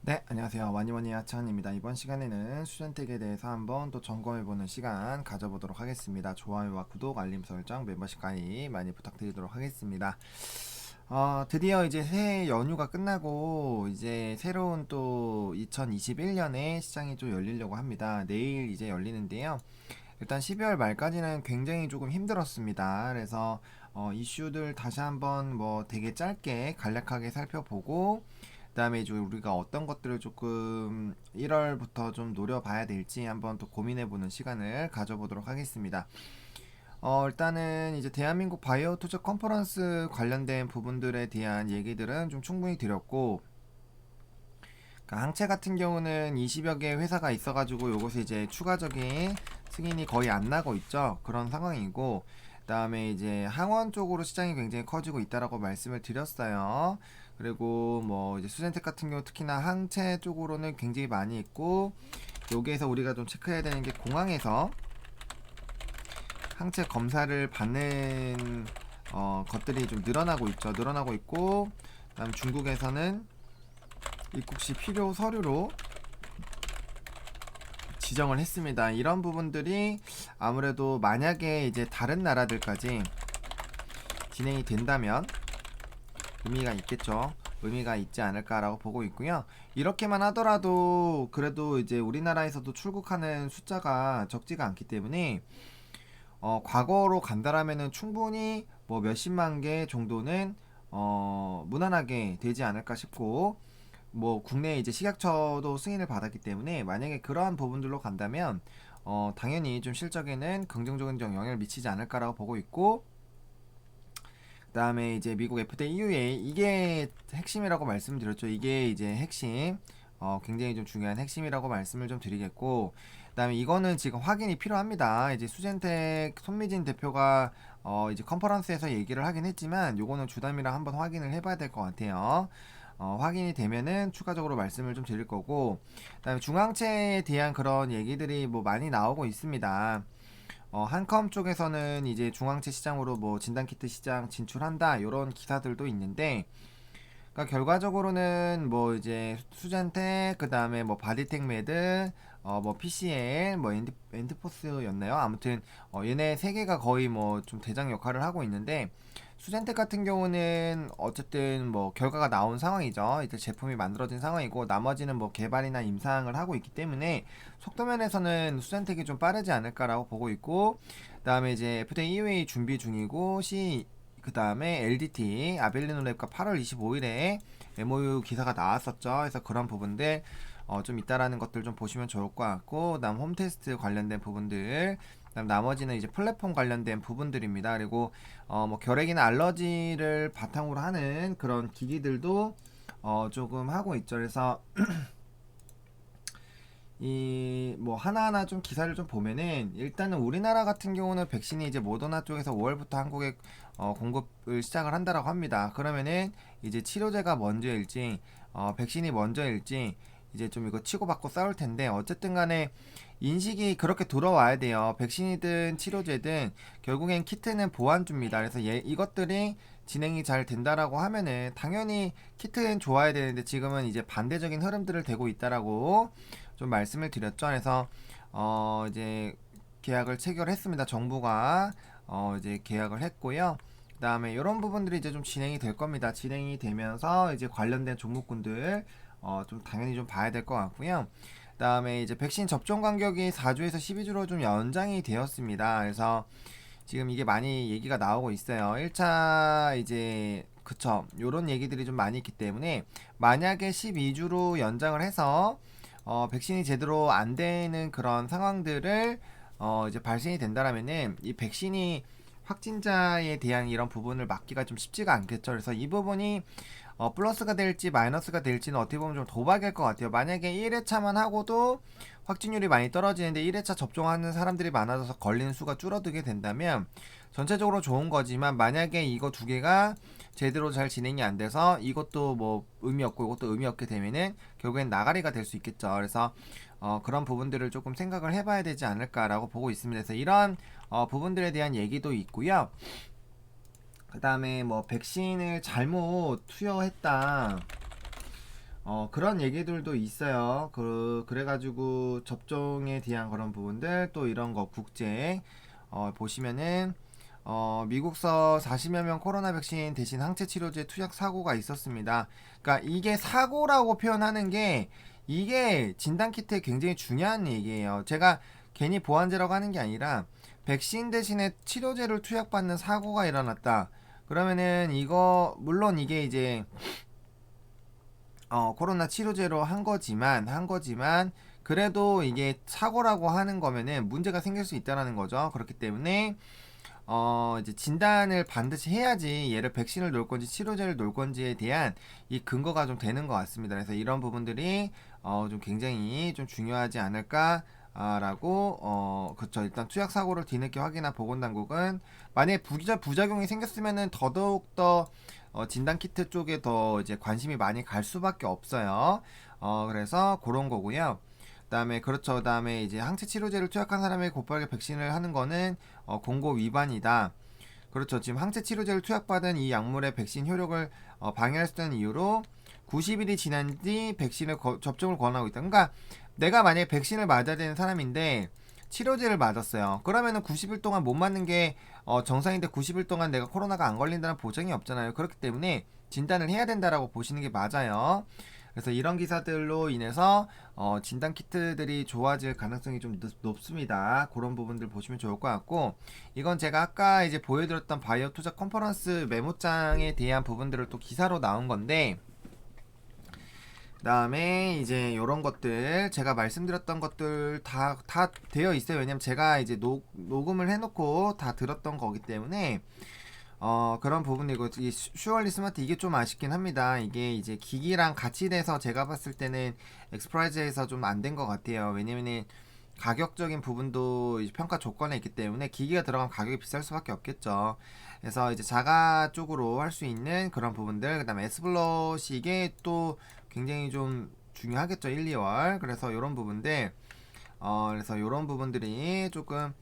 네, 안녕하세요. 와니와니 하찬입니다. 이번 시간에는 수전택에 대해서 한번 또 점검해보는 시간 가져보도록 하겠습니다. 좋아요와 구독, 알림 설정, 멤버십 가입 많이 부탁드리도록 하겠습니다. 드디어 이제 새해 연휴가 끝나고 이제 새로운 또 2021년에 시장이 좀 열리려고 합니다. 내일 이제 열리는데요. 일단 12월 말까지는 굉장히 조금 힘들었습니다. 그래서 이슈들 다시 한번 뭐 되게 짧게 간략하게 살펴보고 그다음에 이제 우리가 어떤 것들을 조금 1월부터 좀 노려봐야 될지 한번 또 고민해보는 시간을 가져보도록 하겠습니다. 일단은 이제 대한민국 바이오 투자 컨퍼런스 관련된 부분들에 대한 얘기들은 좀 충분히 드렸고, 그러니까 항체 같은 경우는 20여 개 회사가 있어가지고 요것이 이제 추가적인 승인이 거의 안 나고 있죠. 그런 상황이고, 그다음에 이제 항원 쪽으로 시장이 굉장히 커지고 있다라고 말씀을 드렸어요. 그리고 뭐 이제 수젠텍 같은 경우 특히나 항체 쪽으로는 굉장히 많이 있고, 여기에서 우리가 좀 체크해야 되는 게 공항에서 항체 검사를 받는 것들이 좀 늘어나고 있죠. 늘어나고 있고, 그다음 중국에서는 입국 시 필요 서류로 지정을 했습니다. 이런 부분들이 아무래도 만약에 이제 다른 나라들까지 진행이 된다면 의미가 있겠죠. 의미가 있지 않을까라고 보고 있고요. 이렇게만 하더라도 그래도 이제 우리나라에서도 출국하는 숫자가 적지가 않기 때문에 과거로 간다라면은 충분히 뭐 몇십만 개 정도는 무난하게 되지 않을까 싶고, 뭐 국내 이제 식약처도 승인을 받았기 때문에 만약에 그러한 부분들로 간다면 당연히 좀 실적에는 긍정적인 영향을 미치지 않을까라고 보고 있고, 그다음에 이제 미국 FDA, EUA 이게 핵심이라고 말씀드렸죠. 이게 이제 핵심, 굉장히 좀 중요한 핵심이라고 말씀을 좀 드리겠고, 그다음에 이거는 지금 확인이 필요합니다. 이제 수젠텍 손미진 대표가 이제 컨퍼런스에서 얘기를 하긴 했지만 요거는 주담이랑 한번 확인을 해봐야 될 것 같아요. 확인이 되면은 추가적으로 말씀을 좀 드릴 거고, 그다음에 중앙체에 대한 그런 얘기들이 뭐 많이 나오고 있습니다. 한컴 쪽에서는 이제 중앙체 시장으로 뭐 진단키트 시장 진출한다 이런 기사들도 있는데, 그러니까 결과적으로는 뭐 이제 수젠텍 그다음에 뭐 바디텍메드 뭐 PCL 뭐 엔드포스였나요? 아무튼 얘네 세 개가 거의 뭐 좀 대장 역할을 하고 있는데, 수젠텍 같은 경우는 어쨌든 뭐 결과가 나온 상황이죠. 이제 제품이 만들어진 상황이고 나머지는 뭐 개발이나 임상을 하고 있기 때문에 속도면에서는 수젠텍이 좀 빠르지 않을까라고 보고 있고, 그다음에 이제 FDA EUA 준비 중이고, 그 다음에 LDT 아벨리노랩과 8월 25일에 MOU 기사가 나왔었죠. 그래서 그런 부분들 좀 있다라는 것들 좀 보시면 좋을 것 같고, 그다음 홈테스트 관련된 부분들, 그다음 나머지는 이제 플랫폼 관련된 부분들입니다. 그리고 뭐 결핵이나 알러지를 바탕으로 하는 그런 기기들도 조금 하고 있죠. 그래서 이 뭐 하나하나 좀 기사를 좀 보면은, 일단은 우리나라 같은 경우는 백신이 이제 모더나 쪽에서 5월부터 한국에 공급을 시작을 한다라고 합니다. 그러면은 이제 치료제가 먼저일지 백신이 먼저일지 이제 좀 이거 치고받고 싸울 텐데, 어쨌든 간에 인식이 그렇게 들어와야 돼요. 백신이든 치료제든 결국엔 키트는 보완줍니다. 그래서 이것들이 진행이 잘 된다라고 하면은 당연히 키트는 좋아야 되는데, 지금은 이제 반대적인 흐름들을 대고 있다라고 좀 말씀을 드렸죠. 그래서 이제 계약을 체결했습니다. 정부가 이제 계약을 했고요. 그다음에 이런 부분들이 이제 좀 진행이 될 겁니다. 진행이 되면서 이제 관련된 종목군들 좀 당연히 좀 봐야 될 것 같고요. 그다음에 이제 백신 접종 간격이 4주에서 12주로 좀 연장이 되었습니다. 그래서 지금 이게 많이 얘기가 나오고 있어요. 1차 이제 그쵸, 요런 얘기들이 좀 많이 있기 때문에 만약에 12주로 연장을 해서 백신이 제대로 안 되는 그런 상황들을 이제 발생이 된다라면은 이 백신이 확진자에 대한 이런 부분을 막기가 좀 쉽지가 않겠죠. 그래서 이 부분이 플러스가 될지 마이너스가 될지는 어떻게 보면 좀 도박일 것 같아요. 만약에 1회차만 하고도 확진율이 많이 떨어지는데 1회차 접종하는 사람들이 많아져서 걸리는 수가 줄어들게 된다면 전체적으로 좋은 거지만, 만약에 이거 두 개가 제대로 잘 진행이 안 돼서 이것도 뭐 의미 없고 이것도 의미 없게 되면은 결국엔 나가리가 될 수 있겠죠. 그래서 그런 부분들을 조금 생각을 해봐야 되지 않을까라고 보고 있습니다. 그래서 이런 부분들에 대한 얘기도 있고요. 그 다음에 뭐 백신을 잘못 투여했다, 그런 얘기들도 있어요. 그래가지고 접종에 대한 그런 부분들 또 이런 거 국제 보시면은 미국서 40여 명 코로나 백신 대신 항체 치료제 투약 사고가 있었습니다. 그러니까 이게 사고라고 표현하는 게 이게 진단 키트에 굉장히 중요한 얘기예요. 제가 괜히 보완제라고 하는 게 아니라 백신 대신에 치료제를 투약받는 사고가 일어났다. 그러면은 이거 물론 이게 이제 코로나 치료제로 한 거지만 그래도 이게 사고라고 하는 거면은 문제가 생길 수 있다라는 거죠. 그렇기 때문에 이제 진단을 반드시 해야지 얘를 백신을 놓을 건지 치료제를 놓을 건지에 대한 이 근거가 좀 되는 것 같습니다. 그래서 이런 부분들이 좀 굉장히 좀 중요하지 않을까 라고 그쵸. 일단 투약 사고를 뒤늦게 확인한 보건당국은 만약에 부작용이 생겼으면은 더더욱 더 진단 키트 쪽에 더 이제 관심이 많이 갈 수밖에 없어요. 그래서 그런 거고요. 그다음에 그렇죠. 그다음에 이제 항체 치료제를 투약한 사람에게 곧바로 백신을 하는 거는 공고 위반이다. 그렇죠. 지금 항체 치료제를 투약받은 이 약물의 백신 효력을 방해할 수 있다는 이유로 90일이 지난 뒤 백신을 접종을 권하고 있다. 그러니까 내가 만약에 백신을 맞아야 되는 사람인데 치료제를 맞았어요. 그러면은 90일 동안 못 맞는 게 정상인데 90일 동안 내가 코로나가 안 걸린다는 보장이 없잖아요. 그렇기 때문에 진단을 해야 된다라고 보시는 게 맞아요. 그래서 이런 기사들로 인해서 진단 키트들이 좋아질 가능성이 좀 높습니다. 그런 부분들 보시면 좋을 것 같고 이건 제가 아까 이제 보여드렸던 바이오 투자 컨퍼런스 메모장에 대한 부분들을 또 기사로 나온 건데 그다음에 이제 요런 것들 제가 말씀드렸던 것들 다 되어 있어요. 왜냐면 제가 이제 녹음을 해놓고 다 들었던 거기 때문에 그런 부분이고 이 슈얼리 스마트 이게 좀 아쉽긴 합니다. 이게 이제 기기랑 같이 돼서 제가 봤을 때는 엑스프라이즈에서 좀 안 된 것 같아요. 왜냐면은 가격적인 부분도 이제 평가 조건에 있기 때문에 기기가 들어가면 가격이 비쌀 수밖에 없겠죠. 그래서 이제 자가 쪽으로 할 수 있는 그런 부분들 그다음에 S블러시 이게 또 굉장히 좀 중요하겠죠. 1, 2월. 그래서 이런 부분들 그래서 이런 부분들이 조금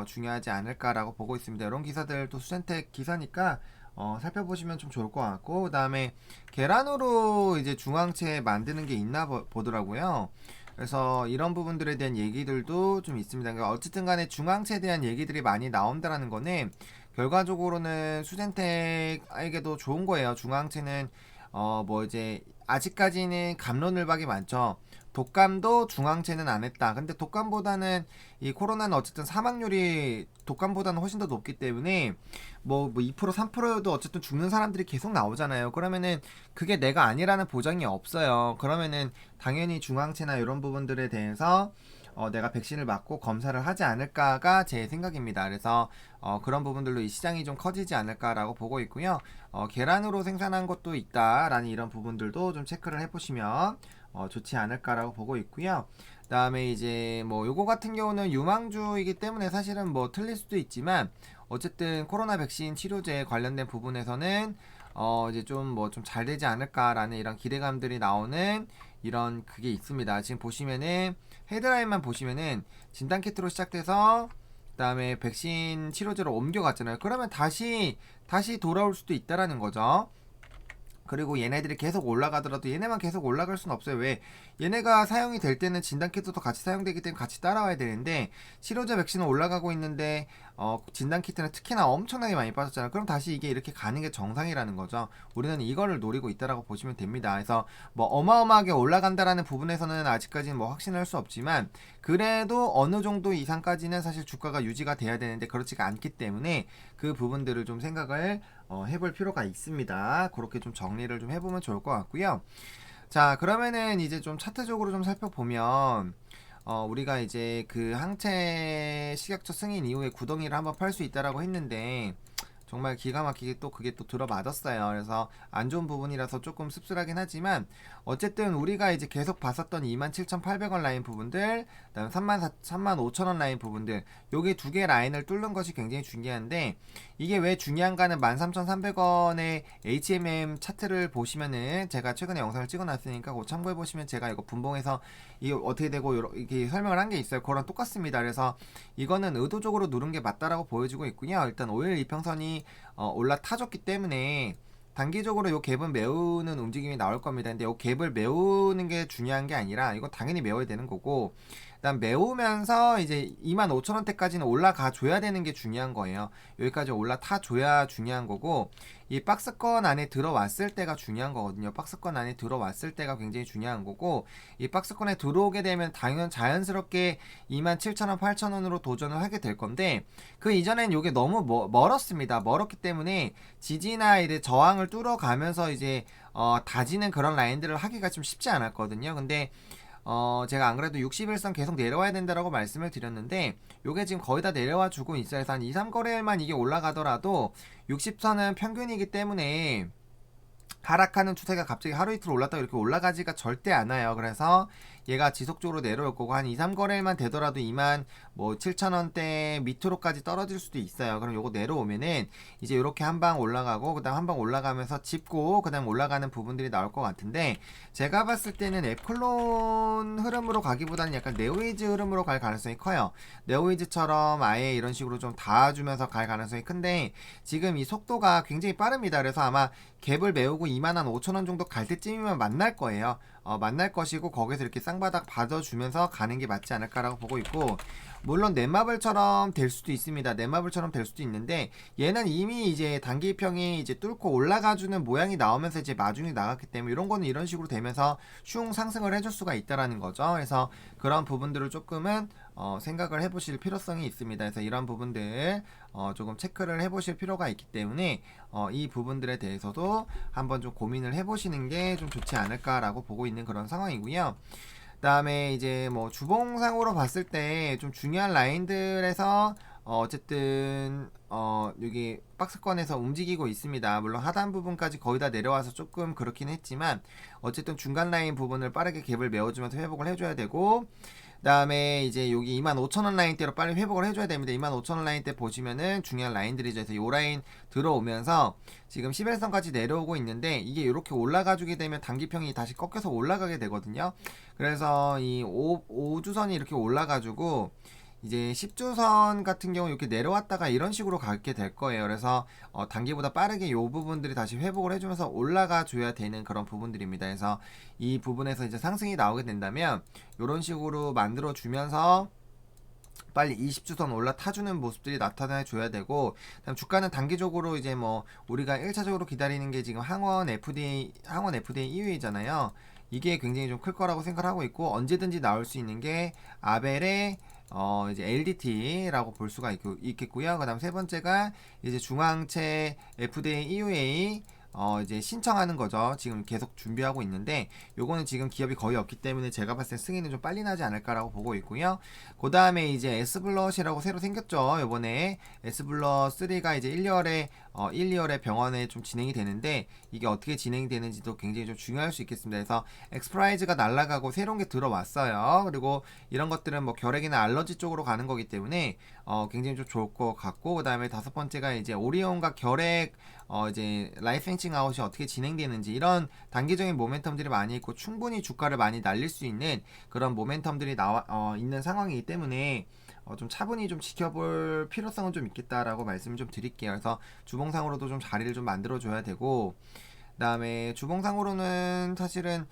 중요하지 않을까라고 보고 있습니다. 이런 기사들 또 수sen텍 기사니까 살펴보시면 좀 좋을 것 같고 그 다음에 계란으로 이제 중앙체 만드는 게 있나 보더라고요. 그래서 이런 부분들에 대한 얘기들도 좀 있습니다. 그러니까 어쨌든 간에 중앙체에 대한 얘기들이 많이 나온다라는 거는 결과적으로는 수젠텍에게도 좋은 거예요. 중앙체는 뭐 이제 아직까지는 갑론을박이 많죠. 독감도 중앙체는 안 했다. 근데 독감보다는 이 코로나는 어쨌든 사망률이 독감보다는 훨씬 더 높기 때문에 뭐 2% 3%도 어쨌든 죽는 사람들이 계속 나오잖아요. 그러면은 그게 내가 아니라는 보장이 없어요. 그러면은 당연히 중앙체나 이런 부분들에 대해서 내가 백신을 맞고 검사를 하지 않을까가 제 생각입니다. 그래서 그런 부분들로 이 시장이 좀 커지지 않을까라고 보고 있고요. 계란으로 생산한 것도 있다라는 이런 부분들도 좀 체크를 해보시면 좋지 않을까라고 보고 있고요. 그다음에 이제 뭐 요거 같은 경우는 유망주이기 때문에 사실은 뭐 틀릴 수도 있지만 어쨌든 코로나 백신 치료제 관련된 부분에서는 이제 좀 뭐 좀 잘 되지 않을까라는 이런 기대감들이 나오는 이런 그게 있습니다. 지금 보시면은 헤드라인만 보시면은 진단 키트로 시작돼서 그다음에 백신 치료제로 옮겨갔잖아요. 그러면 다시 돌아올 수도 있다라는 거죠. 그리고 얘네들이 계속 올라가더라도 얘네만 계속 올라갈 수는 없어요. 왜? 얘네가 사용이 될 때는 진단키트도 같이 사용되기 때문에 같이 따라와야 되는데 치료제 백신은 올라가고 있는데 진단키트는 특히나 엄청나게 많이 빠졌잖아요. 그럼 다시 이게 이렇게 가는 게 정상이라는 거죠. 우리는 이거를 노리고 있다라고 보시면 됩니다. 그래서 뭐 어마어마하게 올라간다라는 부분에서는 아직까지는 뭐 확신할 수 없지만 그래도 어느 정도 이상까지는 사실 주가가 유지가 돼야 되는데 그렇지가 않기 때문에 그 부분들을 좀 생각을 해볼 필요가 있습니다. 그렇게 좀 정리를 좀 해보면 좋을 것 같고요. 자, 그러면은 이제 좀 차트적으로 좀 살펴보면 우리가 이제 그 항체 식약처 승인 이후에 구덩이를 한번 팔 수 있다라고 했는데 정말 기가 막히게 또 그게 또 들어맞았어요. 그래서 안 좋은 부분이라서 조금 씁쓸하긴 하지만 어쨌든 우리가 이제 계속 봤었던 27,800원 라인 부분들 그다음에 35,000원 라인 부분들 여기 두 개 라인을 뚫는 것이 굉장히 중요한데 이게 왜 중요한가는 13,300원의 HMM 차트를 보시면은 제가 최근에 영상을 찍어놨으니까 그거 참고해보시면 제가 이거 분봉해서 이게 어떻게 되고 이렇게 설명을 한 게 있어요. 그거랑 똑같습니다. 그래서 이거는 의도적으로 누른 게 맞다라고 보여지고 있고요. 일단 5일 이평선이 올라타줬기 때문에 단기적으로 요 갭은 메우는 움직임이 나올 겁니다. 근데 요 갭을 메우는 게 중요한 게 아니라 이거 당연히 메워야 되는 거고, 그다음 메우면서 이제 25,000원대까지는 올라가 줘야 되는 게 중요한 거예요. 여기까지 올라타 줘야 중요한 거고, 이 박스권 안에 들어왔을 때가 중요한 거거든요. 박스권 안에 들어왔을 때가 굉장히 중요한 거고, 이 박스권에 들어오게 되면 자연스럽게 27,000원, 8,000원으로 도전을 하게 될 건데, 그 이전엔 이게 너무 멀었습니다. 멀었기 때문에 지지나 이제 저항을 뚫어가면서 이제 다지는 그런 라인들을 하기가 좀 쉽지 않았거든요. 근데 제가 안 그래도 61선 계속 내려와야 된다라고 말씀을 드렸는데, 요게 지금 거의 다 내려와 주고 있어요. 그래서 한 2, 3거래일만 이게 올라가더라도 60선은 평균이기 때문에 하락하는 추세가 갑자기 하루 이틀 올랐다가 이렇게 올라가지가 절대 않아요. 그래서 얘가 지속적으로 내려올 거고, 한 2, 3거래일만 되더라도 2만 뭐 7천원대 밑으로까지 떨어질 수도 있어요. 그럼 요거 내려오면은 이제 이렇게 한 방 올라가고, 그 다음 한 방 올라가면서 짚고, 그 다음 올라가는 부분들이 나올 것 같은데, 제가 봤을 때는 애플론 흐름으로 가기보다는 약간 네오이즈 흐름으로 갈 가능성이 커요. 네오이즈처럼 아예 이런 식으로 좀 닿아주면서 갈 가능성이 큰데, 지금 이 속도가 굉장히 빠릅니다. 그래서 아마 갭을 메우고 2만 한 5천원 정도 갈 때쯤이면 만날 거예요. 만날 것이고, 거기서 이렇게 쌍바닥 받아주면서 가는 게 맞지 않을까라고 보고 있고, 물론 넷마블처럼 될 수도 있습니다. 넷마블처럼 될 수도 있는데, 얘는 이미 이제 단기평이 이제 뚫고 올라가주는 모양이 나오면서 이제 마중이 나갔기 때문에, 이런 거는 이런 식으로 되면서 슝 상승을 해줄 수가 있다라는 거죠. 그래서 그런 부분들을 조금은 생각을 해보실 필요성이 있습니다. 그래서 이런 부분들 조금 체크를 해보실 필요가 있기 때문에 이 부분들에 대해서도 한번 좀 고민을 해보시는 게 좀 좋지 않을까라고 보고 있는 그런 상황이고요. 그다음에 이제 뭐 주봉상으로 봤을 때 좀 중요한 라인들에서 어쨌든 여기 박스권에서 움직이고 있습니다. 물론 하단 부분까지 거의 다 내려와서 조금 그렇긴 했지만, 어쨌든 중간 라인 부분을 빠르게 갭을 메워주면서 회복을 해줘야 되고, 그다음에 이제 여기 25,000원 라인대로 빨리 회복을 해줘야 됩니다. 25,000원 라인대 보시면은 중요한 라인들이죠. 그래서 요 라인 들어오면서 지금 11선까지 내려오고 있는데, 이게 이렇게 올라가주게 되면 단기평이 다시 꺾여서 올라가게 되거든요. 그래서 이 5주선이 이렇게 올라가지고 이제 10주선 같은 경우 이렇게 내려왔다가 이런 식으로 가게 될 거예요. 그래서 단기보다 빠르게 이 부분들이 다시 회복을 해주면서 올라가 줘야 되는 그런 부분들입니다. 그래서 이 부분에서 이제 상승이 나오게 된다면 이런 식으로 만들어 주면서 빨리 20주선 올라타주는 모습들이 나타나 줘야 되고, 그다음 주가는 단기적으로 이제 뭐 우리가 1차적으로 기다리는 게 지금 항원 FDA EUA잖아요. 이게 굉장히 좀 클 거라고 생각하고 있고, 언제든지 나올 수 있는 게 아벨의 이제 LDT라고 볼 수가 있겠고요. 그 다음 세 번째가 이제 중앙채 FDA EUA 이제 신청하는 거죠. 지금 계속 준비하고 있는데, 요거는 지금 기업이 거의 없기 때문에 제가 봤을 때 승인은 좀 빨리 나지 않을까라고 보고 있고요. 그 다음에 이제 S블러시라고 새로 생겼죠. 요번에 S블러 3가 이제 1, 2월에 병원에 좀 진행이 되는데, 이게 어떻게 진행이 되는지도 굉장히 좀 중요할 수 있겠습니다. 그래서 엑스프라이즈가 날라가고 새로운 게 들어왔어요. 그리고 이런 것들은 뭐 결핵이나 알러지 쪽으로 가는 거기 때문에 굉장히 좀 좋을 것 같고, 그 다음에 다섯 번째가 이제 오리온과 결핵 이제 라이센싱 아웃이 어떻게 진행되는지, 이런 단기적인 모멘텀들이 많이 있고 충분히 주가를 많이 날릴 수 있는 그런 모멘텀들이 있는 상황이기 때문에 좀 차분히 좀 지켜볼 필요성은 좀 있겠다라고 말씀을 좀 드릴게요. 그래서 주봉상으로도 좀 자리를 좀 만들어줘야 되고, 그다음에 주봉상으로는 사실은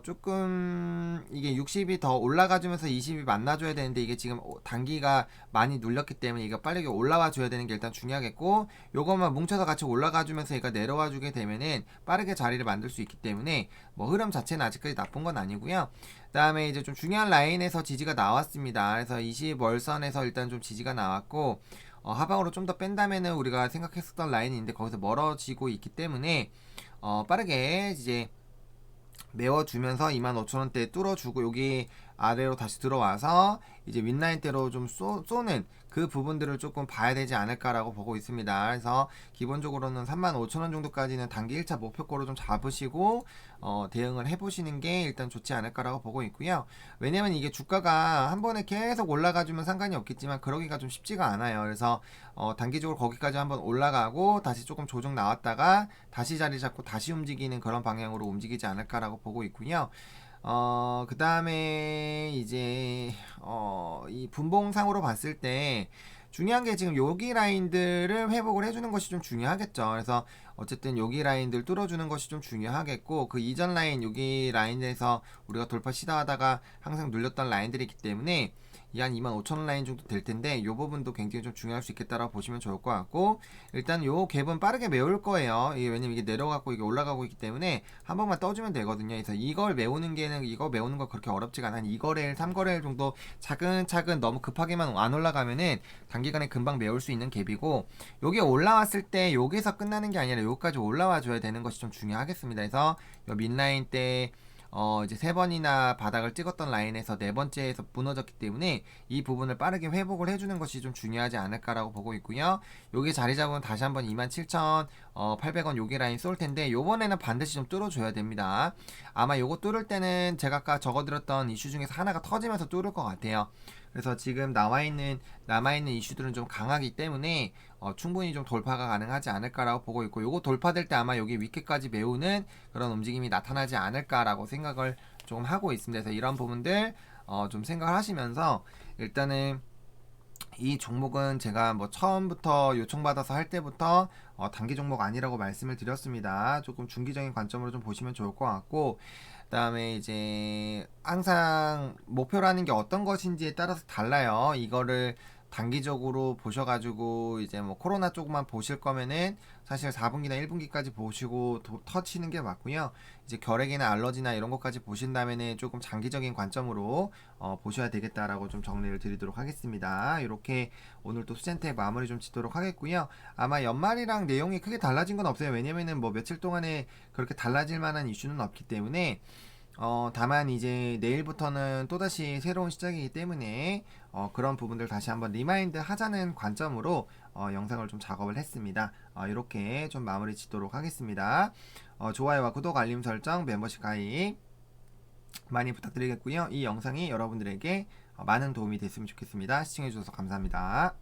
조금 이게 60이 더 올라가주면서 20이 만나줘야 되는데, 이게 지금 단기가 많이 눌렸기 때문에 이거 빠르게 올라와 줘야 되는 게 일단 중요하겠고, 요것만 뭉쳐서 같이 올라가주면서 얘가 내려와 주게 되면은 빠르게 자리를 만들 수 있기 때문에 뭐 흐름 자체는 아직까지 나쁜 건 아니고요. 그다음에 이제 좀 중요한 라인에서 지지가 나왔습니다. 그래서 20월선에서 일단 좀 지지가 나왔고, 하방으로 좀 더 뺀다면은 우리가 생각했었던 라인이 있는데 거기서 멀어지고 있기 때문에 빠르게 이제 메워주면서 25,000원대 뚫어주고, 여기 아래로 다시 들어와서 이제 윗라인대로 좀 쏘는 그 부분들을 조금 봐야 되지 않을까라고 보고 있습니다. 그래서 기본적으로는 35,000원 정도까지는 단기 1차 목표가로 좀 잡으시고 대응을 해보시는 게 일단 좋지 않을까라고 보고 있고요. 왜냐면 이게 주가가 한 번에 계속 올라가주면 상관이 없겠지만 그러기가 좀 쉽지가 않아요. 그래서 단기적으로 거기까지 한번 올라가고 다시 조금 조정 나왔다가 다시 자리 잡고 다시 움직이는 그런 방향으로 움직이지 않을까라고 보고 있고요. 그 다음에 이제 이 분봉상으로 봤을 때 중요한 게 지금 여기 라인들을 회복을 해주는 것이 좀 중요하겠죠. 그래서 어쨌든 여기 라인들 뚫어주는 것이 좀 중요하겠고, 그 이전 라인 여기 라인에서 우리가 돌파 시도하다가 항상 눌렸던 라인들이 있기 때문에 이 한 25,000원 라인 정도 될 텐데 이 부분도 굉장히 좀 중요할 수 있겠다라고 보시면 좋을 것 같고, 일단 요 갭은 빠르게 메울 거예요. 이게 왜냐면 이게 내려가고 이게 올라가고 있기 때문에 한 번만 떠주면 되거든요. 그래서 이걸 메우는 게는 이거 메우는 거 그렇게 어렵지가 않아. 한 2거래일 3거래일 정도 차근차근 너무 급하게만 안 올라가면은 단기간에 금방 메울 수 있는 갭이고, 요게 올라왔을 때 여기서 끝나는 게 아니라 여기까지 올라와 줘야 되는 것이 좀 중요하겠습니다. 그래서 요 민라인 때 이제 세 번이나 바닥을 찍었던 라인에서 네 번째에서 무너졌기 때문에 이 부분을 빠르게 회복을 해주는 것이 좀 중요하지 않을까라고 보고 있고요. 요게 자리 잡으면 다시 한번 27,800원 요게 라인 쏠 텐데 요번에는 반드시 좀 뚫어줘야 됩니다. 아마 요거 뚫을 때는 제가 아까 적어드렸던 이슈 중에서 하나가 터지면서 뚫을 것 같아요. 그래서 지금 남아있는 이슈들은 좀 강하기 때문에 충분히 좀 돌파가 가능하지 않을까라고 보고 있고, 요거 돌파될 때 아마 여기 위에까지 메우는 그런 움직임이 나타나지 않을까라고 생각을 조금 하고 있습니다. 그래서 이런 부분들 좀 생각을 하시면서, 일단은 이 종목은 제가 뭐 처음부터 요청받아서 할 때부터 단기 종목 아니라고 말씀을 드렸습니다. 조금 중기적인 관점으로 좀 보시면 좋을 것 같고, 그다음에 이제 항상 목표라는 게 어떤 것인지에 따라서 달라요. 이거를 단기적으로 보셔가지고 이제 뭐 코로나 쪽만 보실 거면은 사실 4분기나 1분기까지 보시고 터치는 게 맞고요. 이제 결핵이나 알러지나 이런 것까지 보신다면은 조금 장기적인 관점으로 보셔야 되겠다라고 좀 정리를 드리도록 하겠습니다. 이렇게 오늘 또 수젠텍 마무리 좀 짓도록 하겠고요. 아마 연말이랑 내용이 크게 달라진 건 없어요. 왜냐면은 뭐 며칠 동안에 그렇게 달라질 만한 이슈는 없기 때문에, 다만 이제 내일부터는 또다시 새로운 시작이기 때문에 그런 부분들 다시 한번 리마인드 하자는 관점으로 영상을 좀 작업을 했습니다. 이렇게 좀 마무리 짓도록 하겠습니다. 좋아요와 구독, 알림 설정, 멤버십 가입 많이 부탁드리겠고요. 이 영상이 여러분들에게 많은 도움이 됐으면 좋겠습니다. 시청해주셔서 감사합니다.